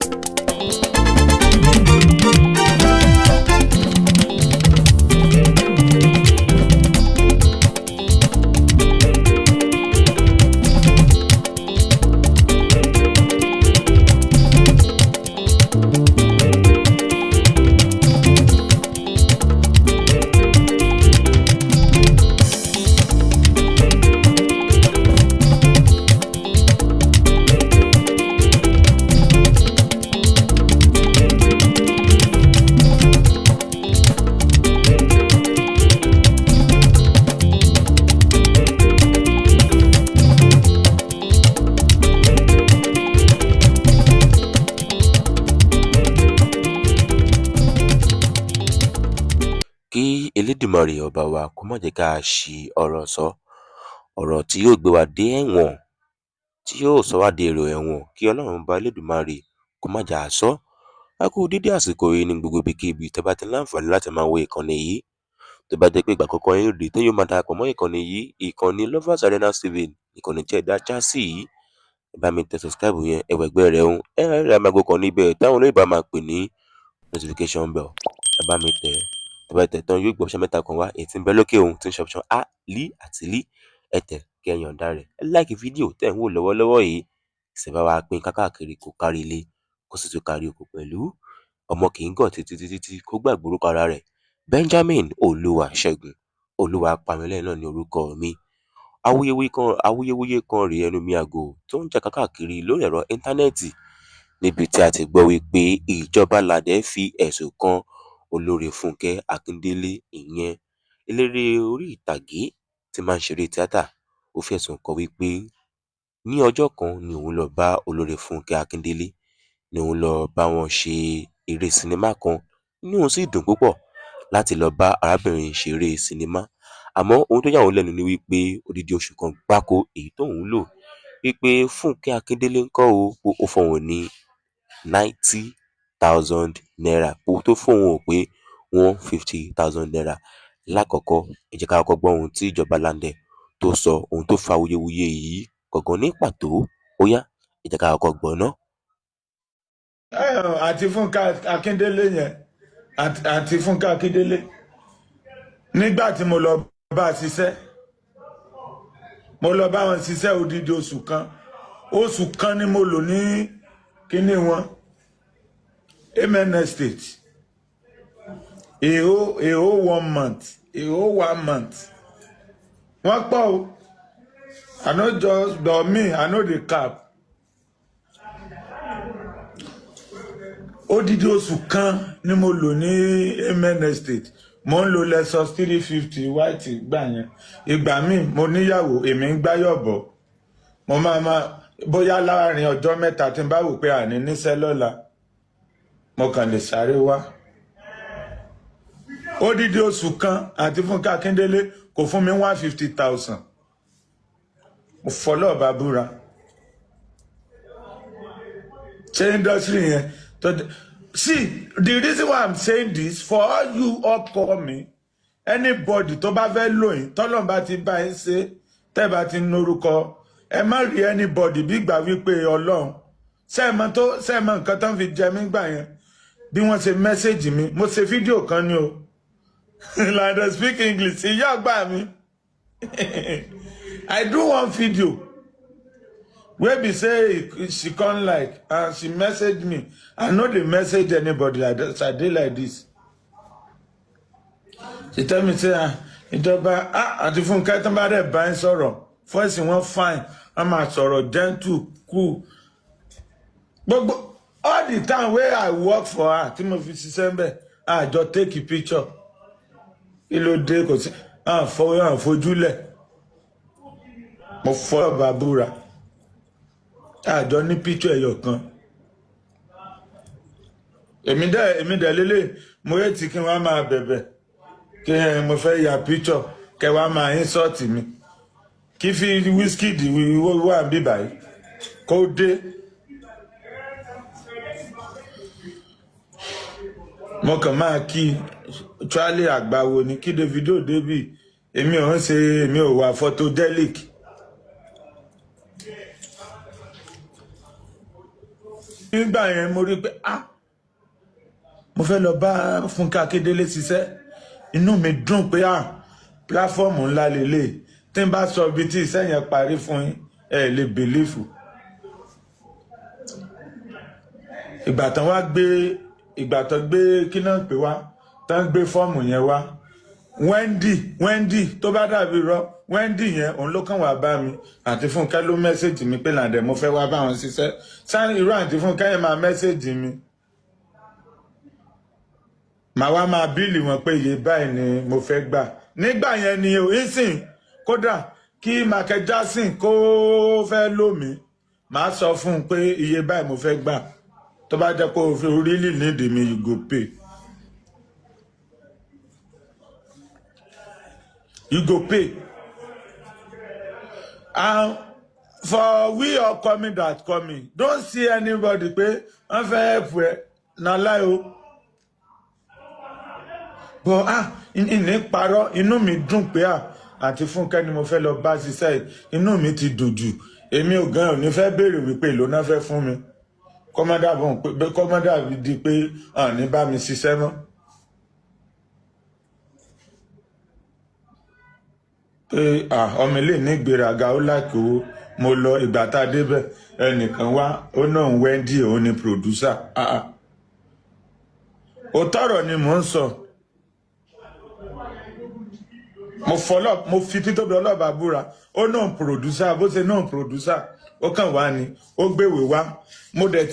Kí Elédùmarè ọba wa kó má jẹ́ ká ṣi ọ̀rọ̀ sọ, ọ̀rọ̀ tí yóò gbé wa dé ẹ̀wọ̀n, tí yóò sọ wá di èrò ẹ̀wọ̀n, kí Ọlọ́run ọba Elédùmarè kó má jẹ́ á sọ́. A kú dédé àsìkò yìí ní gbogbo ibikíbi tẹ́ bá ti láǹfààní láti máa wo ìkànnì yìí. Tó bá jẹ́ pé ìgbà àkọ́kọ́ yín rèé téèyàn máa darapọ̀ mọ́ ìkànnì yìí, ìkànnì Lovers Arena TV, ìkànnì tí ẹ dá já sí yìí. Ẹ bá mi tẹ subscribe yẹn, ẹ wẹ̀gbẹ́ rẹ̀ ń, ẹ rẹ̀ máa kan níbẹ̀ táwọn olóyìnbó máa pè ní notification bell. Ẹ bá mi tẹ̀. Tó bá tẹ̀ tán yóò gbé option mẹ́ta kan wá, èyí tí ń bẹ lókè òun tí ń ṣe option a, lí àti lí. Ẹ tẹ̀ kí ẹ yọ̀ǹda rẹ̀. Ẹ like fídíò tẹ́ ń wò lọ́wọ́lọ́wọ́ yìí. Sì bá wa pín káàkiri kó kárí ilé, kó sì tún kárí oko pẹ̀lú. Ọmọ kì í gọ̀ títí kó gbàgbé orúkọ ara rẹ̀. Benjamin Olúwaṣẹ́gun Olúwapamílẹ́yìn náà ni orúkọ mi. Awuyewuye kan rèé ẹnu mi àgò tó ń jà káàkiri lórí ẹ̀rọ íńtánẹ́ẹ̀tì, níbi tí a ti gbọ́ wípé ìjọba Ládé fi ẹ̀sùn kan olórí Fúnkẹ́ Akíndélé, ìyẹn eléré orí ìtàgé tí máa ń ṣeré tíátà. Ó fẹ̀sùn kàn wípé ní ọjọ́ kan ni òun lọ bá olórí Fúnkẹ́ Akíndélé, ni òun lọ bá wọn ṣe eré sinimá kan. Inú òun sì dùn púpọ̀ láti lọ bá arábìnrin ṣeré sinimá. Àmọ́ ohun tó yà òun lẹ́nu ni wípé odidi oṣù kan gbáko èyí tóun lò, wípé Fúnkẹ́ Akíndélé ńkọ́ ó fọ̀hún ní 90,000 naira, owó tó fóun ò pé 150,000 naira. Lákọ̀ọ́kọ́, ẹ jẹ́ ká kọ́kọ́ gbọ́ ohun tí ìjọba Ládé tó sọ, ohun tó fa awuyewuye yìí gangan ní pàtó. Ó yá, ẹ jẹ́ ká kọ́kọ́ gbọ́ ná. Àti Fúnkẹ́ Akíndélé yẹn, àti Fúnkẹ́ Akíndélé, nígbà tí mo lọ bá a ṣiṣẹ́, mo lọ bá wọn ṣiṣẹ́ odidi oṣù kan ni mo lò ní kíní wọn, Amen Estate. A whole 1 month. Wọ́n pọ̀ o. I no just but me, I know the cap. Odidi oṣù kan ni mo lò ní Amen Estate. Mo ń lo Lexus 350 white gbà yẹn. Ìgbà míì mo níyàwó, èmi ń gbáyọ̀bọ̀. Mo máa bóyá láàrin ọjọ́ mẹ́ta tí n bá wò pé àní níṣẹ́ lọ́la, mo kàn lè sáré wá. Odidi oṣù kan àti Fúnkẹ́ Akíndélé kò fún mi 150,000. Mo fọlọ́ ọba búra. Ṣé industry yẹn? See, the reason why I'm saying this, for all you all call me, anybody tó bá fẹ́ lóyìn, tọ́lọ́run bá ti bá yín ṣe, tẹ́ bá ti norúkọ, ẹ má rí anybody bí gbà wípé Ọlọ́run. Ṣé ẹ mọ̀ nǹkan tó ń fi jẹ mí gbà yẹn? Bí wọ́n ṣe mẹ́sẹ̀jì mi, mo ṣe fídíò kan ni o. Like I speak English, ìyá àgbà mi. I do one video where be say she come like and she message me. I know they message anybody like this. I did like this. She tell me say ìjọba àti Fúnkẹ́ tó bá dẹ̀ bá ń sọ̀rọ̀ first one fine, I'm máa sọ̀rọ̀ gentle cool. But all the time where I work for her, tí mo fi ṣiṣẹ́ ńbẹ̀, I just take a picture. Ilódé kò sí àfojúlẹ̀. Mo fọ́ bàbúrà. Àjọ ní picture ẹyọ kan. Èmi dẹ̀ lélẹ̀, mo yẹ tí kí wọ́n máa bẹ̀bẹ̀. Kí mo fẹ́ ya picture, kẹ wá máa insult mi. Kí fi Wizkid wà bí báyìí. Kó dé. Mo kàn máa kí Charlie Àgbàwo ni kí Davido débì. Èmi ò wà photogenic. nígbà yẹn mo rí pé mo fẹ́ lọ bá Fúnkẹ́ Akíndélé ṣiṣẹ́, inú mi dùn pé pílàfọ́ọ̀mù ńlá lélẹ̀, tí n bá sọ ibi tí iṣẹ́ yẹn parí fún yín ẹ lè bìlífù. ìgbà tán gbé kí náà pé wá, tán gbé fọ́ọ̀mù yẹn wá, Wendy tó bá dàbí rọ, Wendy yẹn òun ló kàn wá bá mi, àǹtí Fúnkẹ́ ló mẹ́sẹ̀jì mi pé làǹdẹ̀ mo fẹ́ wá bá wọn ṣiṣẹ́. sáà irú àǹtí Fúnkẹ́ yẹn máa mẹ́sẹ̀jì mi, màá wá máa bíìlì wọn pé iye báyìí ni mo fẹ́ gbà. nígbà yẹn ni ìsìn kódà kí Michael Jackson kó fẹ́ lò mí, màá sọ fún un pé iye báyìí mo fẹ́ gbà, tó bá jẹ́ pé o really need me, you go pay. You go pay. And for we all coming that coming, don't see anybody pé wọ́n fẹ́ help ẹ na lie o. But ìní parọ́, inú mi dùn pé àǹtí Fúnkẹ́ ni mo fẹ́ lọ bá ṣiṣẹ́, inú mi ti dùn jù. Èmi ò gan ò ní fẹ́ béèrè wípé èlò náà fẹ́ fún mi. Kọ́mọ́dà di pé ní bá mi ṣiṣẹ́ mọ́. Pé ọmọ ilé ní ìgbéraga ó láìkí owó, mo lọ ìgbà tá a débẹ̀ ẹnìkan wá ó náà Wendy òun ni producer. Òtọ́rọ̀ ni mò ń sọ. Mo fi títóbi ọlọ́ba búra, ó náà producer, bó ṣe náà producer ó kàn wá ni, ó gbéwèé wá, mo dẹ̀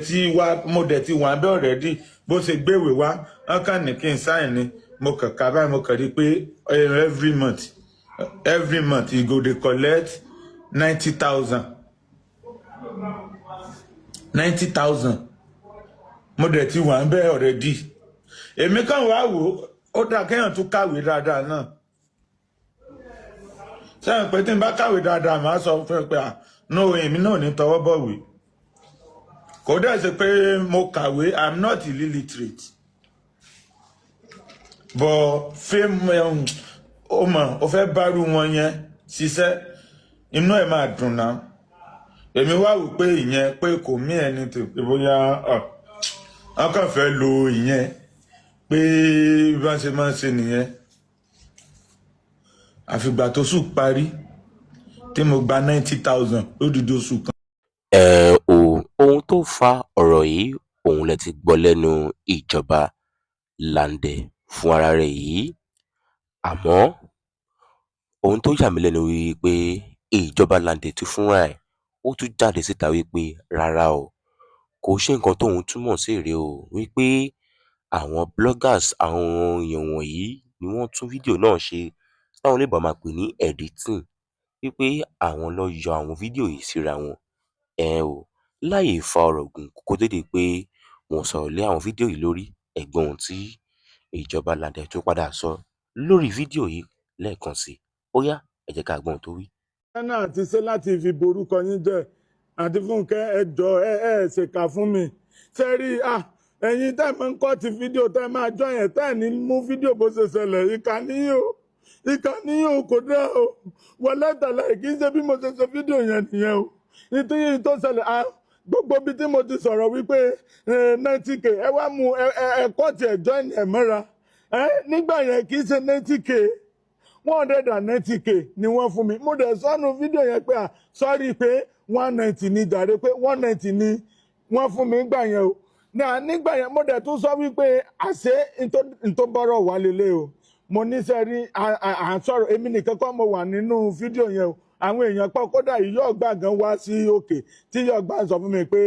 ti wà bẹ́ẹ̀ already, bó ṣe gbéwèé wá wọ́n kàn ní kí n sign ni, mo kàn ká báyìí, mo kàn rí pé every month you go dey collect 90,000 mo dẹ̀ ti wà bẹ́ẹ̀ already. èmi kàn wá wò ó dá kéèyàn tún kàwé dáadáa náà. sẹ́yìn pé tí n bá kàwé dáadáa màá sọ fún ẹ pé no, èmi náà ní tọwọ́ bọ̀wé. kò dẹ̀ ṣe pé mo kàwé, I'm not illiterate, but fame ó fẹ́ bárú wọn yẹn ṣiṣẹ́, inú ẹ̀ máa dùn náà. èmi wá wò pé ìyẹn pé kò mí ẹni tó pé bóyá wọ́n kàn fẹ́ lo ìyẹn pé bí wọ́n ṣe máa ń ṣe nìyẹn. àfìgbà tó sùn parí tí mo gba 90,000 lódìdí oṣù kan. ohun tó fa ọ̀rọ̀ yìí òun lẹ ti gbọ́ lẹ́nu ìjọba Lande fún ara rẹ̀ yìí, àmọ́ ohun tó yà mí lẹ́nu wípé ìjọba Lande tún fúnra ẹ̀ ó tún jáde síta wípé rárá o, kò ṣe nǹkan tóun túmọ̀ sí rèé o, wípé àwọn bloggers, àwọn èèyàn wọ̀nyí ni wọ́n tún fídíò náà ṣe táwọn olóyìnbó máa pè ní editing, wípé àwọn ló yọ àwọn fídíò yìí síra wọn. láì fa ọ̀rọ̀ gùn kó tó di pé wọ́n sọ̀rọ̀ lé àwọn fídíò yìí lórí, ẹ̀gbọ́n ohun tí ìjọba Lande tó padà sọ lórí fídíò yìí lẹ́ẹ̀kan sí. ó yá ẹ jẹ́ ká gbọ́n tó wí. náà ti ṣe láti fi borúkọ yín jẹ́, àǹtí Fúnkẹ́ ẹ jọ̀ọ́ ẹ ṣèkà fún mi. ṣe rí ẹ̀yin tẹ́ máa ń kọ́ ti fídíò tẹ́ máa jọ yẹn tẹ́ ní mú fídíò bó ṣe ṣẹlẹ̀, ìkànnì yìí kò dá o, wọlé tẹ̀lé kì í ṣe bí mo ṣe ṣe fídíò yẹn nìyẹn o. nítorí tó ṣẹlẹ̀ gbogbo bí tí mo ti sọ̀rọ̀ wípé 90k ẹ wá mú ẹ̀kọ́ tiẹ̀ join ẹ̀ mọ́ra nígbà yẹn kì í ṣe 90k, 190k ni wọ́n fún mi. mo dẹ̀ sọ́nu fídíò yẹn pé sọ́rí pé 190 ni jàre, pé 190 ni wọ́n fún mi gbà yẹn o. nígbà yẹn mo dẹ̀ tún sọ wípé àṣé ntó bọ́rọ̀ wà lélẹ̀ o. mo ní sẹ́rí à ń sọ̀rọ̀, èmi nìkan kọ́ mo wà nínú fídíò yẹn o. àwọn èèyàn pọ̀, kódà ìyá ọ̀gbà gan wá sí òkè tí ìyá ọ̀gbà sọ fún mi pé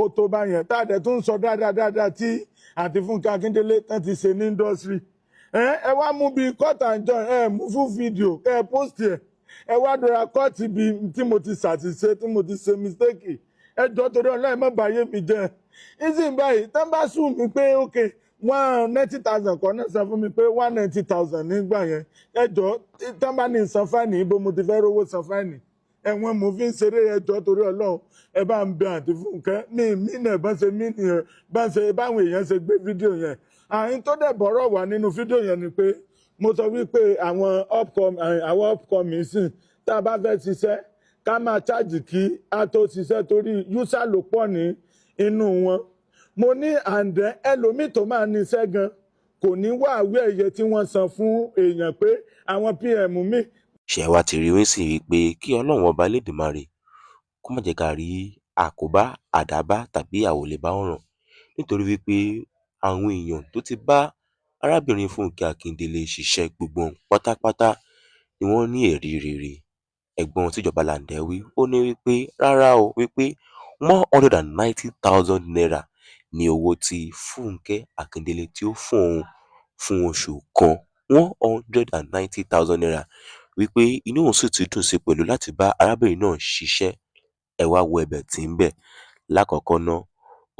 ó tó bá yẹn, tá a dẹ̀ tún sọ dáadáa tí àǹtí Fúnkẹ́ Akíndélé tán ti ṣe ní indọ́sírì. ẹ wá mú bíi cut and join, mú fún fídíò ẹ post ẹ wá dọ̀ra cut bí tí mo ti ṣàṣìṣe, tí mo ti ṣe mistake. ẹ jọ torí ọlọ́run má bàyé mi jẹ́. ìsìn báyìí tán bá sùn mí pé ok 190,000 kan náà san fún mi pé 190,000 nígbà yẹn. ẹ jọ tán bá ní san fáìnì, ibo mo ti fẹ́ rówó san fáìnì. ẹ̀wọ̀n mo fi ń ṣeré, ẹ jọ torí ọlọ́run ẹ bá ń bẹ àǹtí Fúnkẹ́ mí náà bá ṣe mí nìyẹn, báwọn èèyàn ṣe gbé fídíò yẹn. àyín tó dẹ̀ bọ́rọ̀ wà nínú fídíò yẹn ni pé mo sọ wípé àwọn upcoming sìn tá a bá fẹ́ ṣiṣẹ́ ká máa chájì kí a tó ṣiṣẹ́, torí yúṣà ló pọ̀ ní inú wọn. Mo ní àǹdẹ́ ẹlòmíì tó máa níṣẹ́ gan kò ní wá àwé ẹ̀yẹ tí wọ́n san fún èèyàn pé àwọn PM mi. ṣé wá ti rí wíńsì wípé kí ọlọ́run ọba elédùmarè kó má jẹ́ ká rí àkóbá àdábá tàbí àwòlébá ọ̀ràn, nítorí wípé àwọn èèyàn tó ti bá arábìnrin Fúnkẹ́ Akíndélé ṣiṣẹ́ gbogbo wọn pátápátá ni wọ́n ní ẹ̀rí rere. Ẹ̀gbọ́n tíjọba Làǹdẹ̀ wí, ó ní wípé rárá o, wípé 190,000 naira ní owó tí Fúnkẹ́ Akíndélé tí ó fún òun fún oṣù kan, 190,000 naira, wípé inú òun sì ti dùn sí pẹ̀lú láti bá arábìnrin náà ṣiṣẹ́. Ẹ wá wo ẹ̀bẹ̀ tí ń bẹ̀. Lákọ̀ọ́kọ́ ná,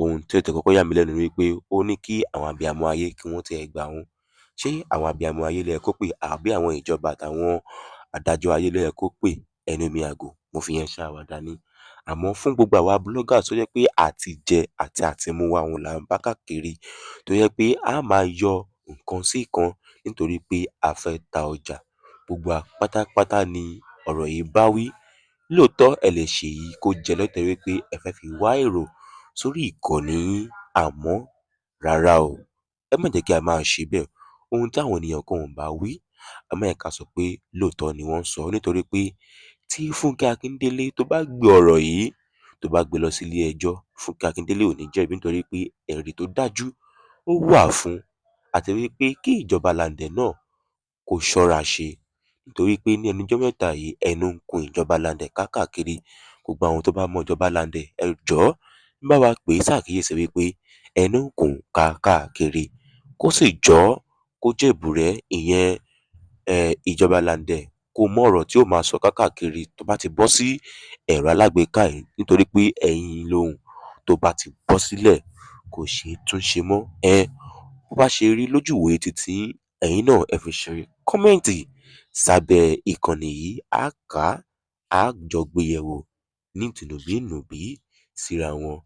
ohun tí ó tẹ̀ kọ́kọ́ yà mí lẹ́nu ni wípé ó ní kí àwọn abiyamọ ayé kí wọ́n tiẹ̀ gbà òun. Ṣé àwọn abiyamọ ayé ló yẹ kó pè àbí àwọn ìjọba àtàwọn adájọ́ ayé ló yẹ kó pè? Ẹnu mi àgò, mo fi yẹn ṣàwàdà ni. Àmọ́ fún gbogbo àwa bloggers tó jẹ́ pé àtijẹ àti àtimu wa òun là ń bá káàkiri, tó jẹ́ pé a máa yọ nǹkan sí ìkan nítorí pé a fẹ́ ta ọjà, gbogbo wa pátápátá ni ọ̀rọ̀ yìí bá wí. Lóòótọ́ ẹ lè ṣèyí kó jẹ nítorí wípé ẹ fẹ́ fi wá èrò sórí ìkànnì yín, àmọ́ rárá o, ẹ má jẹ́ kí a máa ṣe bẹ́ẹ̀. Ohun tí àwọn ènìyàn kan ò bá wí, ẹ má jẹ́ ká sọ pé lóòótọ́ ni wọ́n ń sọ, nítorí pé tí Fúnkẹ́ Akíndélé tó bá gbé ọ̀rọ̀ yìí tó bá gbé lọ sí ilé ẹjọ́, Fúnkẹ́ Akíndélé ò ní jẹ̀bi nítorí pé ẹ̀rí tó dájú ó wà fún, àti wípé kí ìjọba Làǹdẹ̀ náà kó ṣọ́ra ṣe, nítorí pé ní ẹnujọ́ mẹ́ta yìí ẹnu ń kun ìjọba Làǹdẹ̀ káàkiri. Gbogbo àwọn tó bá mọ ìjọba Làǹdẹ̀, ẹ jọ̀ọ́ bá wa pè é ṣàkíyèsí wípé ẹnu ń kùn káàkiri, kó sì jọ̀ọ́ kó jèbùrẹ́ ìyẹn ìjọba Làǹdẹ̀ kó mọ ọ̀rọ̀ tí ó máa sọ káàkiri tó bá ti bọ́ sí ẹ̀rọ alágbèéká yìí, nítorí pé ẹ̀yin lohùn tó bá ti bọ́ sílẹ̀ kò ṣeé tún ṣe mọ́. Bó bá ṣe rí lójú ìwòye titi yín, ẹ̀yin náà ẹ fi ṣe kọ́mẹ́ǹtì sábẹ́ ìkànnì yìí, á kà á, á jọ gbé yẹ̀wò ní tùnùbíǹnùbí síra wọn.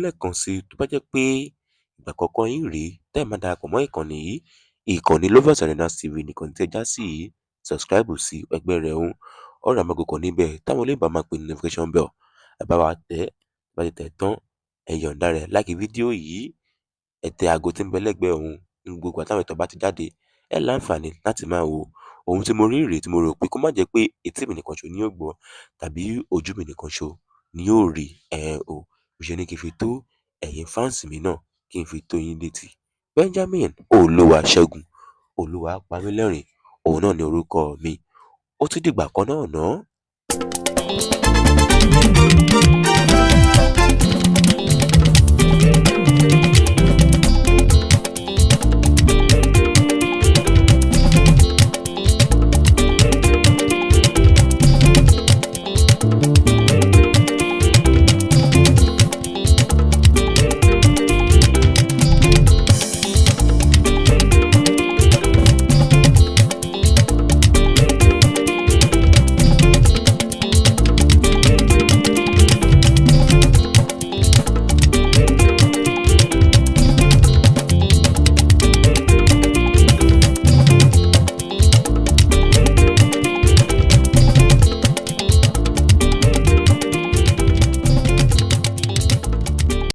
Lẹ́ẹ̀kan sí i, tó bá jẹ́ pé ìgbà àkọ́kọ́ yín rèé tẹ́ ẹ máa darapọ̀ mọ́ ìkànnì yìí, ìkànnì Lovers Arenas TV nìkan tí ẹ já sí yìí, subscribe sí ẹgbẹ́ rẹ̀ ń ọ̀rọ̀ àmọ́gòkò níbẹ̀ táwọn olóyìnbó máa pè ní notification bell. Ẹ bá wa tẹ̀, bá ti tẹ̀ tán ẹ yọ̀ǹda rẹ̀ like fídíò yìí, ẹ tẹ aago tí ń bẹ lẹ́gbẹ̀ẹ́ òun ní gbogbo àtàwọn ìtàn bá ti jáde ẹ láǹfààní láti máa wo ohun tí mo rí rèé, tí mo rò pé kó má jẹ́ pé etí mi nìkan ṣo ni yóò gbọ́ tàbí ojú mi nìkan ṣo ni yóò rí. Mo ṣe ní kí n fi tó ẹ̀yin fáǹsì mi náà kí n fi tó yín létí. Benjamin Olúwaṣẹ́gun Olúwapamílẹ́rìn, òun náà ni orúkọ mi. Ó tún dìgbà kan náà ná.